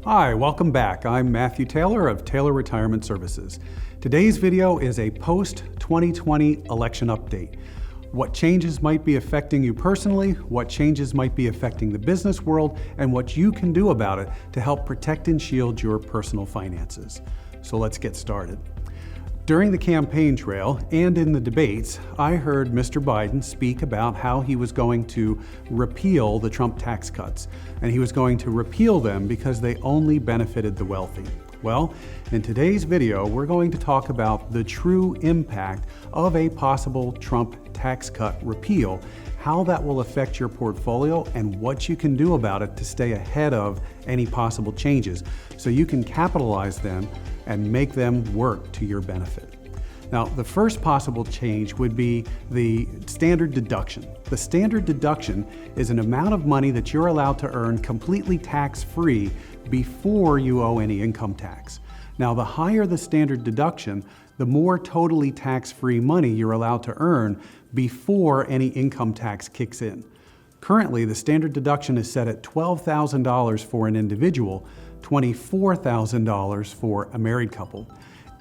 Hi, welcome back. I'm Matthew Taylor of Taylor Retirement Services. Today's video is a post-2020 election update. What changes might be affecting you personally, what changes might be affecting the business world, and what you can do about it to help protect and shield your personal finances. So let's get started. During the campaign trail and in the debates, I heard Mr. Biden speak about how he was going to repeal the Trump tax cuts, and he was going to repeal them because they only benefited the wealthy. Well, in today's video, we're going to talk about the true impact of a possible Trump tax cut repeal, how that will affect your portfolio, and what you can do about it to stay ahead of any possible changes so you can capitalize them and make them work to your benefit. Now, the first possible change would be the standard deduction. The standard deduction is an amount of money that you're allowed to earn completely tax-free before you owe any income tax. Now, the higher the standard deduction, the more totally tax-free money you're allowed to earn before any income tax kicks in. Currently, the standard deduction is set at $12,000 for an individual, $24,000 for a married couple.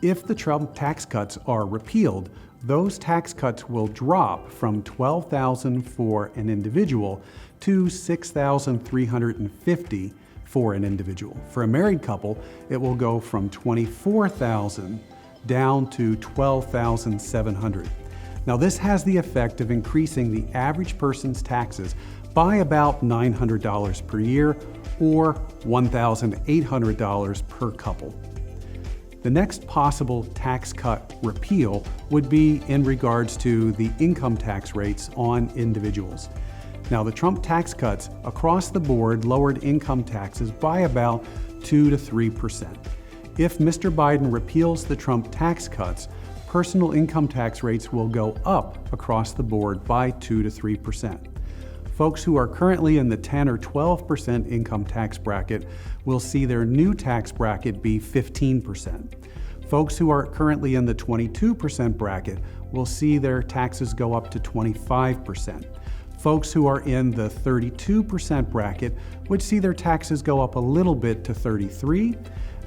If the Trump tax cuts are repealed, those tax cuts will drop from $12,000 for an individual to $6,350 for an individual. For a married couple, it will go from $24,000 down to $12,700. Now, this has the effect of increasing the average person's taxes by about $900 per year or $1,800 per couple. The next possible tax cut repeal would be in regards to the income tax rates on individuals. Now, the Trump tax cuts across the board lowered income taxes by about 2 to 3%. If Mr. Biden repeals the Trump tax cuts, personal income tax rates will go up across the board by 2 to 3%. Folks who are currently in the 10 or 12% income tax bracket will see their new tax bracket be 15%. Folks who are currently in the 22% bracket will see their taxes go up to 25%. Folks who are in the 32% bracket would see their taxes go up a little bit to 33%,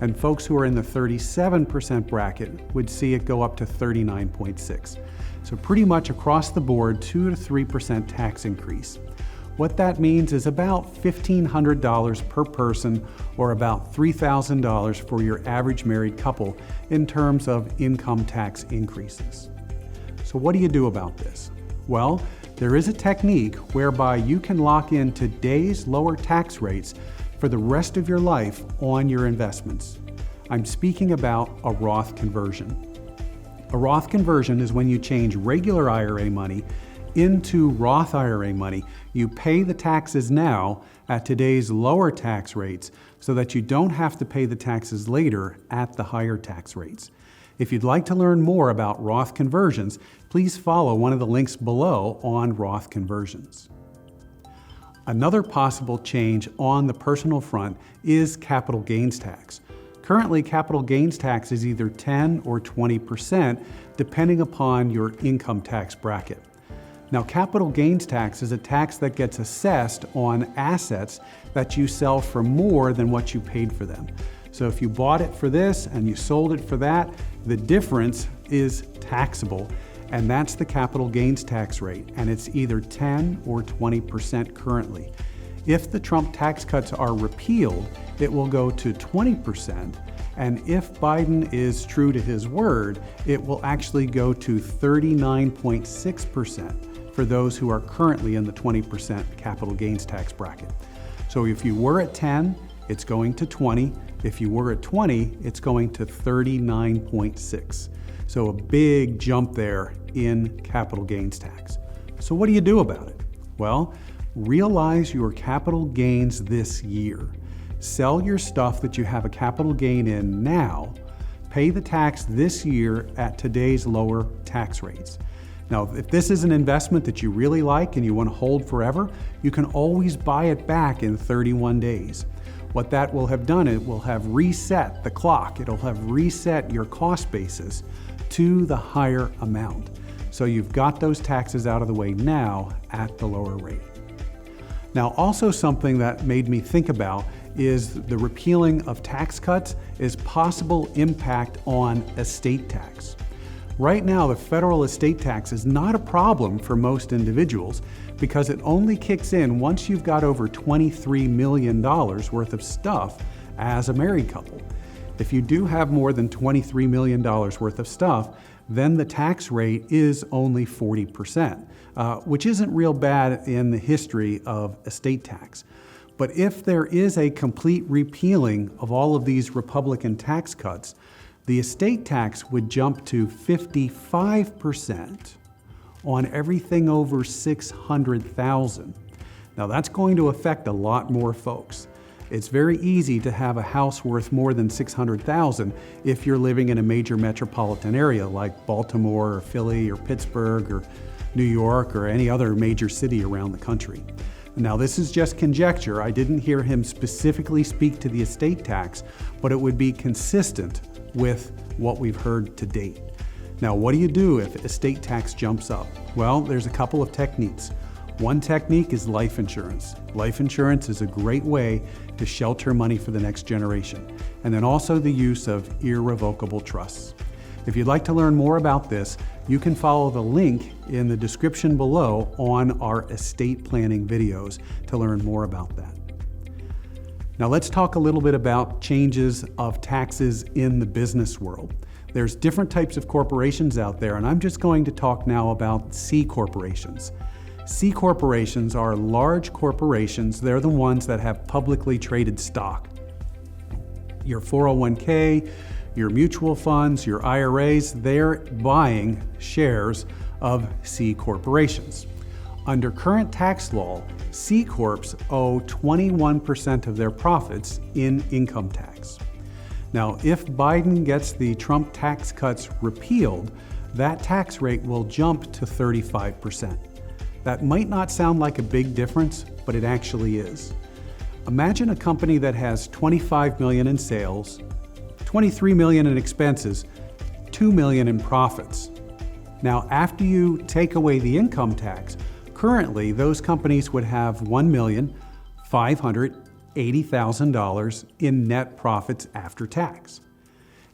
and folks who are in the 37% bracket would see it go up to 39.6%. So pretty much across the board, 2 to 3% tax increase. What that means is about $1,500 per person, or about $3,000 for your average married couple in terms of income tax increases. So what do you do about this? Well, there is a technique whereby you can lock in today's lower tax rates for the rest of your life on your investments. I'm speaking about a Roth conversion. A Roth conversion is when you change regular IRA money into Roth IRA money. You pay the taxes now at today's lower tax rates so that you don't have to pay the taxes later at the higher tax rates. If you'd like to learn more about Roth conversions, please follow one of the links below on Roth conversions. Another possible change on the personal front is capital gains tax. Currently, capital gains tax is either 10 or 20%, depending upon your income tax bracket. Now, capital gains tax is a tax that gets assessed on assets that you sell for more than what you paid for them. So if you bought it for this and you sold it for that, the difference is taxable, and that's the capital gains tax rate, and it's either 10 or 20% currently. If the Trump tax cuts are repealed, it will go to 20%, and if Biden is true to his word, it will actually go to 39.6% for those who are currently in the 20% capital gains tax bracket. So if you were at 10, it's going to 20. If you were at 20, it's going to 39.6. So a big jump there in capital gains tax. So what do you do about it? Well, realize your capital gains this year. Sell your stuff that you have a capital gain in now. Pay the tax this year at today's lower tax rates. Now, if this is an investment that you really like and you want to hold forever, you can always buy it back in 31 days. What that will have done, it will have reset the clock. It'll have reset your cost basis to the higher amount. So you've got those taxes out of the way now at the lower rate. Now, also something that made me think about is the repealing of tax cuts is possible impact on estate tax. Right now, the federal estate tax is not a problem for most individuals because it only kicks in once you've got over $23 million worth of stuff as a married couple. If you do have more than $23 million worth of stuff, then the tax rate is only 40%, which isn't real bad in the history of estate tax. But if there is a complete repealing of all of these Republican tax cuts, the estate tax would jump to 55% on everything over $600,000. Now that's going to affect a lot more folks. It's very easy to have a house worth more than $600,000 if you're living in a major metropolitan area like Baltimore or Philly or Pittsburgh or New York or any other major city around the country. Now this is just conjecture. I didn't hear him specifically speak to the estate tax, but it would be consistent with what we've heard to date. Now, what do you do if estate tax jumps up? Well, there's a couple of techniques. One technique is life insurance. Life insurance is a great way to shelter money for the next generation. And then also the use of irrevocable trusts. If you'd like to learn more about this, you can follow the link in the description below on our estate planning videos to learn more about that. Now let's talk a little bit about changes of taxes in the business world. There's different types of corporations out there, and I'm just going to talk now about C corporations. C corporations are large corporations. They're the ones that have publicly traded stock. Your 401k, your mutual funds, your IRAs, they're buying shares of C corporations. Under current tax law, C Corps owe 21% of their profits in income tax. Now, if Biden gets the Trump tax cuts repealed, that tax rate will jump to 35%. That might not sound like a big difference, but it actually is. Imagine a company that has $25 million in sales, $23 million in expenses, $2 million in profits. Now, after you take away the income tax, currently those companies would have $1,580,000 in net profits after tax.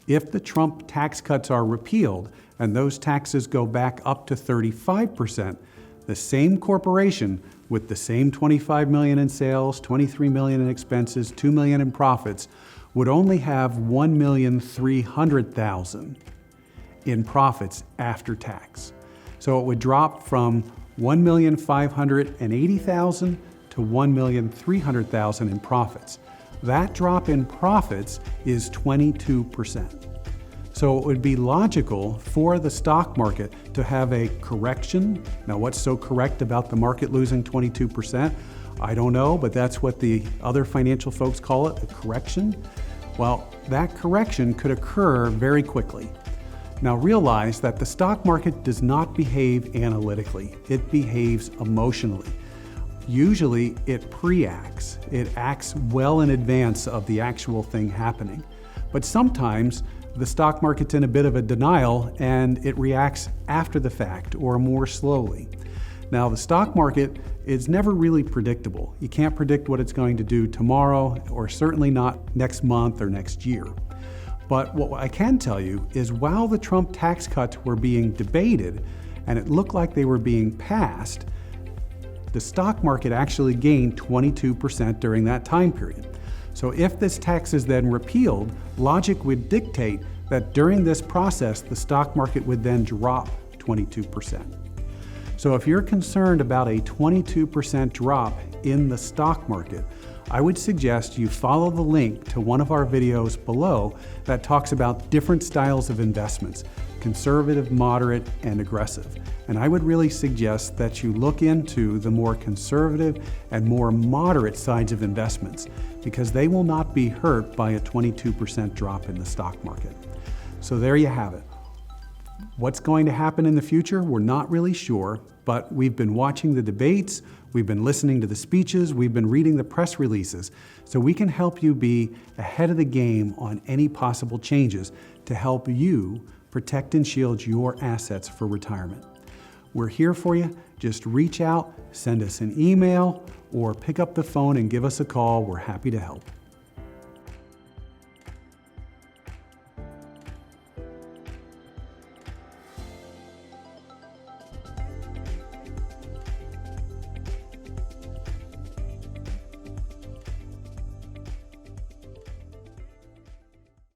If the Trump tax cuts are repealed and those taxes go back up to 35%, the same corporation with the same $25 million in sales, $23 million in expenses, $2 million in profits would only have $1,300,000 in profits after tax. So it would drop from $1,580,000 to $1,300,000 in profits. That drop in profits is 22%. So it would be logical for the stock market to have a correction. Now, what's so correct about the market losing 22%? I don't know, but that's what the other financial folks call it, a correction. Well, that correction could occur very quickly. Now realize that the stock market does not behave analytically, it behaves emotionally. Usually it pre-acts, it acts well in advance of the actual thing happening. But sometimes the stock market's in a bit of a denial and it reacts after the fact or more slowly. Now the stock market is never really predictable. You can't predict what it's going to do tomorrow or certainly not next month or next year. But what I can tell you is while the Trump tax cuts were being debated and it looked like they were being passed, the stock market actually gained 22% during that time period. So if this tax is then repealed, logic would dictate that during this process, the stock market would then drop 22%. So if you're concerned about a 22% drop in the stock market, I would suggest you follow the link to one of our videos below that talks about different styles of investments, conservative, moderate, and aggressive. And I would really suggest that you look into the more conservative and more moderate sides of investments because they will not be hurt by a 22% drop in the stock market. So there you have it. What's going to happen in the future? We're not really sure, but we've been watching the debates, we've been listening to the speeches, we've been reading the press releases, so we can help you be ahead of the game on any possible changes to help you protect and shield your assets for retirement. We're here for you. Just reach out, send us an email, or pick up the phone and give us a call. We're happy to help.